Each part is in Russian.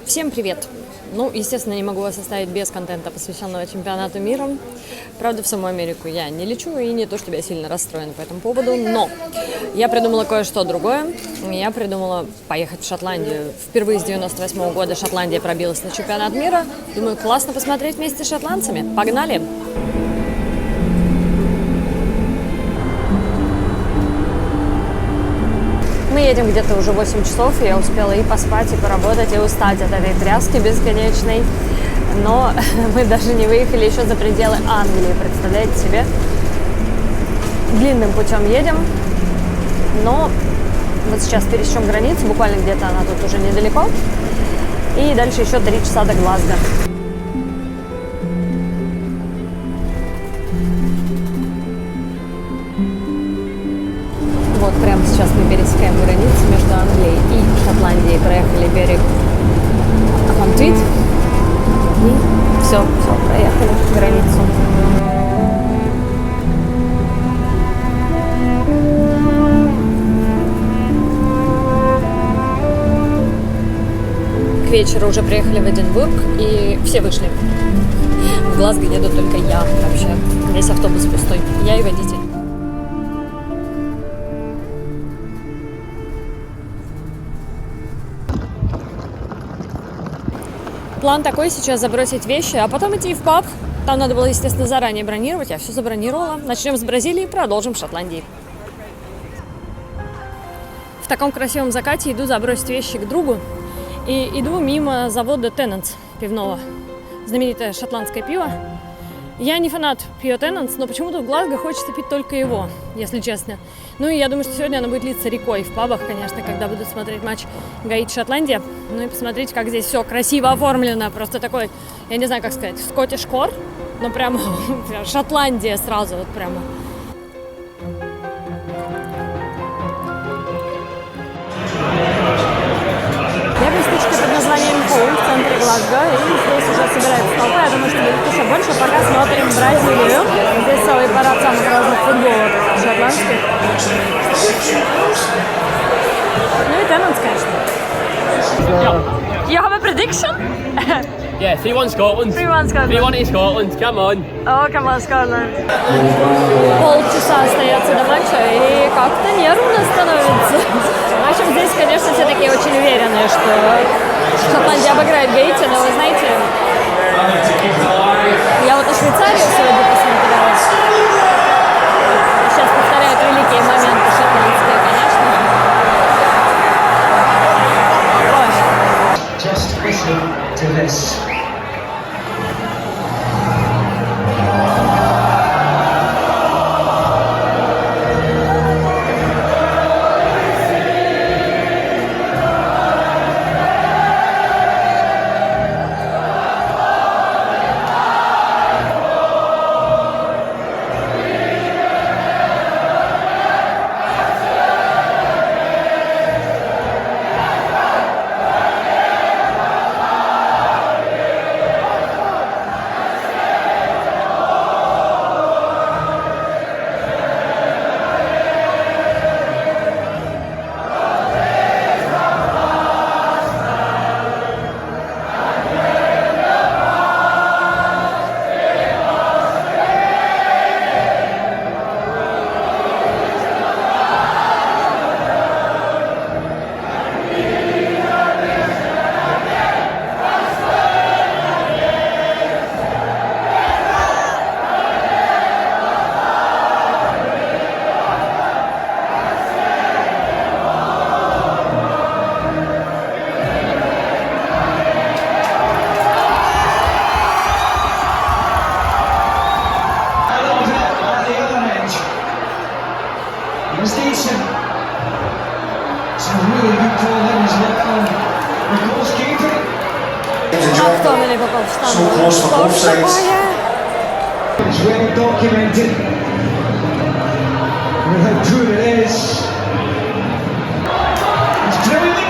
Всем привет! Ну, естественно, не могу вас оставить без контента, посвященного чемпионату мира. Правда, в саму Америку я не лечу, и не то, чтобы я сильно расстроена по этому поводу, но я придумала кое-что другое. Я придумала поехать в Шотландию. Впервые с 98 года Шотландия пробилась на чемпионат мира. Думаю, классно посмотреть вместе с шотландцами. Погнали! Мы едем где-то уже 8 часов, и я успела и поспать, и поработать, и устать от этой тряски бесконечной. Но мы даже не выехали еще за пределы Англии, представляете себе? Длинным путем едем, но вот сейчас пересечем границу, буквально где-то она тут уже недалеко. И дальше еще 3 часа до Глазго. Вот прямо сейчас мы пересекаем границу между Англией и Шотландией. Проехали берег Афонтвит. И все, проехали границу. К вечеру уже приехали в Эдинбург, и все вышли. В Глазго еду только я вообще. Весь автобус пустой. Я и водитель. План такой: сейчас забросить вещи, а потом идти в паб. Там надо было, естественно, заранее бронировать. Я все забронировала. Начнем с Бразилии, продолжим в Шотландии. В таком красивом закате иду забросить вещи к другу. И иду мимо завода Tennent's пивного. Знаменитое шотландское пиво. Я не фанат пива Tennent's, но почему-то в Глазго хочется пить только его, если честно. Ну и я думаю, что сегодня оно будет литься рекой в пабах, конечно, когда буду смотреть матч Гаити-Шотландия. Ну и посмотрите, как здесь все красиво оформлено. Просто такой, я не знаю, как сказать, скоттиш-кор, но прямо Шотландия сразу, вот прямо. Я в местечке под названием Хоум в центре Глазго, и здесь уже собирается толпа. Я думаю, что будет еще больше. Пока смотрим Бразилию. Здесь целый парад самых разных футболов шотландских. Ну и Tennent's, конечно. You have a prediction? Yeah, 3-1 Scotland. 3-1 Scotland. 3-1 to Scotland, come on. Oh, come on, Scotland. Полчаса остается до матча, и как-то нервно становится. В общем, здесь, конечно, все такие очень уверенные, что Шотландия обыграет Гаити, но вы знаете, я вот и Швейцарию сегодня посмотрела. Сейчас повторяют великие моменты шотландские, конечно. Ой. Just listen to this. Мактоминей попал в штангу. Что такое? It's well documented how good it is. It's driven the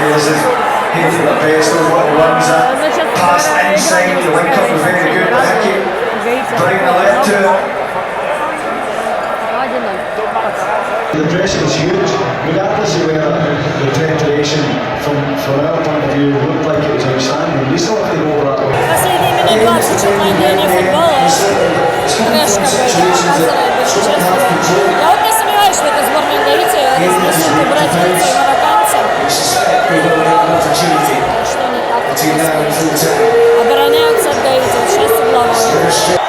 players have hit it based on what ones that pass inside. The link up was very good. Hickey bringing the left to it. The pressure was huge, regardless of where the preparation from our point of view looked like it was outstanding. We still have to go over that. Последние минут 20 Шотландия футбола. Трэш какой-то показывает, если честно. Я вот не сомневаюсь, что эта сборная Гаити разнесут и бразильцы, и марокканцы. Что не так? Обороняются от Гаити, вот сейчас угловой.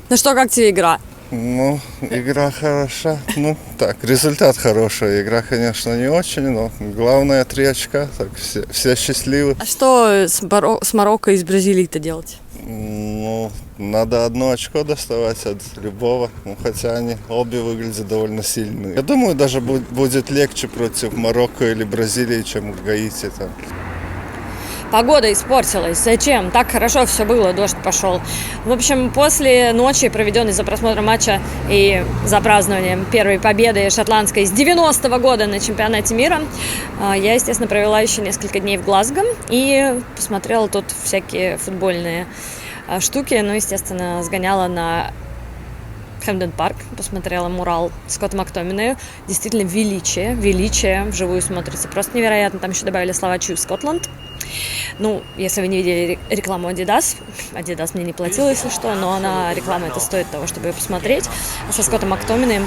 Ну что, как тебе игра? Ну, игра хороша. Ну, так, результат хороший. Игра, конечно, не очень, но главное 3 очка. Так, все счастливы. А что с Марокко и с Бразилией-то делать? Ну, ну, надо одно очко доставать от любого, ну, хотя они обе выглядят довольно сильные. Я думаю, даже будет легче против Марокко или Бразилии, чем Гаити там. Погода испортилась. Зачем? Так хорошо все было, дождь пошел. В общем, после ночи, проведенной за просмотром матча и за празднованием первой победы шотландской с 90-го года на чемпионате мира, я, естественно, провела еще несколько дней в Глазго и посмотрела тут всякие футбольные штуки. Ну, естественно, сгоняла на Хэмден Парк, посмотрела мурал Скотта Мактоминея. Действительно, величие вживую смотрится просто невероятно. Там еще добавили слова «Choose Scotland». Ну, если вы не видели рекламу Adidas мне не платила, если что, но реклама это стоит того, чтобы ее посмотреть. Со Скоттом Мактоминеем,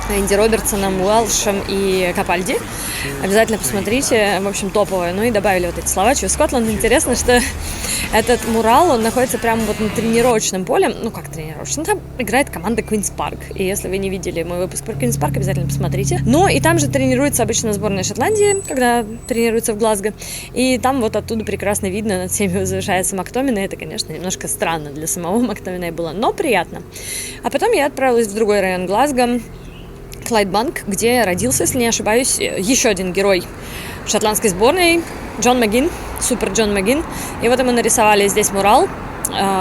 Энди Робертсоном, Уэлшем и Капальди. Обязательно посмотрите, в общем, топовое. Ну и добавили вот эти слова «Choose Scotland». Интересно, что этот мурал, он находится прямо вот на тренировочном поле. Ну, как тренировочном? Там играет команда Queen's Park. И если вы не видели мой выпуск про Queen's Park, обязательно посмотрите. Ну, и там же тренируется обычно сборная Шотландии, когда тренируется в Глазго. И там вот оттуда прекрасно видно, над всеми возвышается Мактоминей. Это, конечно, немножко странно для самого Мактоминея было, но приятно. А потом я отправилась в другой район Глазго, Клайдбанк, где родился, если не ошибаюсь, еще один герой шотландской сборной, Джон Магин, супер Джон Магин. И вот ему нарисовали здесь мурал.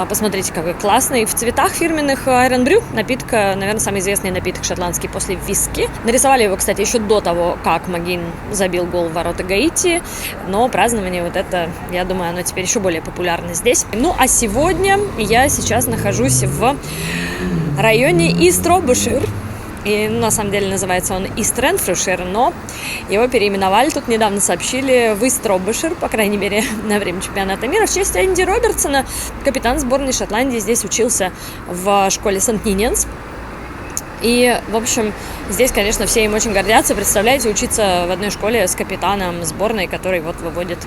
Посмотрите, какой классный. В цветах фирменных Iron Brew, напиток, наверное, самый известный напиток шотландский после виски. Нарисовали его, кстати, еще до того, как Магин забил гол в ворота Гаити. Но празднование вот это, я думаю, оно теперь еще более популярно здесь. Ну, а сегодня я сейчас нахожусь в районе Ист-Робушир. И на самом деле называется он East Renfrewshire, но его переименовали, тут недавно сообщили, в East Робушир, по крайней мере, на время чемпионата мира, в честь Энди Робертсона. Капитан сборной Шотландии здесь учился в школе Сент-Ниньенс. И, в общем, здесь, конечно, все им очень гордятся. Представляете, учиться в одной школе с капитаном сборной, который вот выводит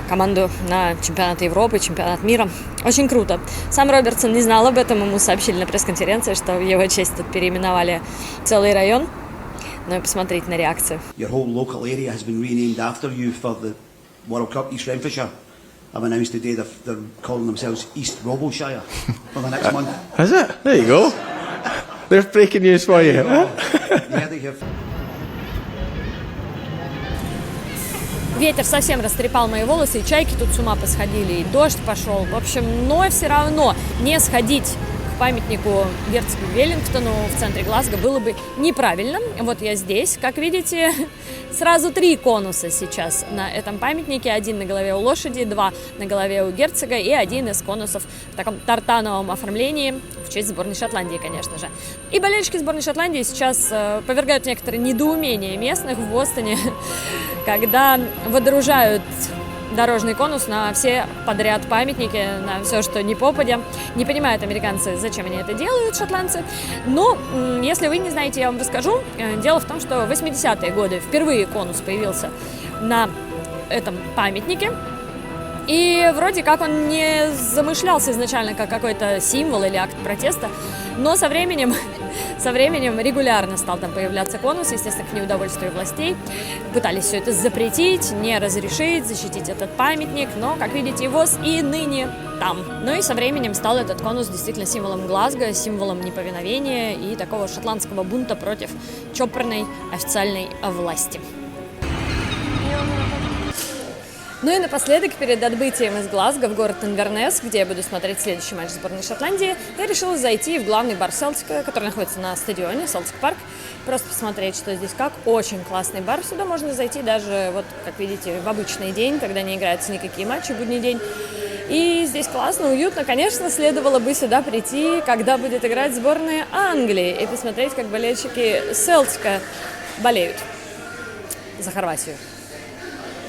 команду на чемпионат Европы, чемпионат мира. Очень круто. Сам Робертсон не знал об этом, ему сообщили на пресс-конференции, что в его честь тут переименовали целый район. Ну и посмотрите на реакцию. Your whole local area has been renamed after you for the World Cup. East Renfrewshire have announced today they're calling themselves East Roboshire for the next month. Is it? There you go. There's breaking news for you. Yeah, they have. Ветер совсем растрепал мои волосы, и чайки тут с ума посходили, и дождь пошел. В общем, но все равно не сходить к памятнику герцогу Веллингтону в центре Глазго было бы неправильно. Вот я здесь, как видите, сразу 3 конуса сейчас на этом памятнике. 1 на голове у лошади, 2 на голове у герцога и 1 из конусов в таком тартановом оформлении в честь сборной Шотландии, конечно же. И болельщики сборной Шотландии сейчас повергают некоторые недоумения местных в Бостоне, когда водружают дорожный конус на все подряд памятники, на все, что не попадя. Не понимают американцы, зачем они это делают, шотландцы. Но, если вы не знаете, я вам расскажу. Дело в том, что в 80-е годы впервые конус появился на этом памятнике. И вроде как он не замышлялся изначально как какой-то символ или акт протеста, но со временем регулярно стал там появляться конус, естественно, к неудовольствию властей. Пытались все это запретить, не разрешить, защитить этот памятник, но, как видите, ВОЗ и ныне там. Ну и со временем стал этот конус действительно символом Глазго, символом неповиновения и такого шотландского бунта против чопорной официальной власти. Ну и напоследок, перед отбытием из Глазго в город Инвернес, где я буду смотреть следующий матч сборной Шотландии, я решила зайти в главный бар Селтика, который находится на стадионе Селтик Парк, просто посмотреть, что здесь как. Очень классный бар, сюда можно зайти даже, вот как видите, в обычный день, когда не играются никакие матчи, в будний день. И здесь классно, уютно. Конечно, следовало бы сюда прийти, когда будет играть сборная Англии, и посмотреть, как болельщики Селтика болеют за Хорватию,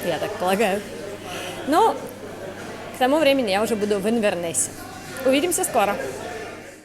я так полагаю. Но к тому времени я уже буду в Инвернесе. Увидимся скоро!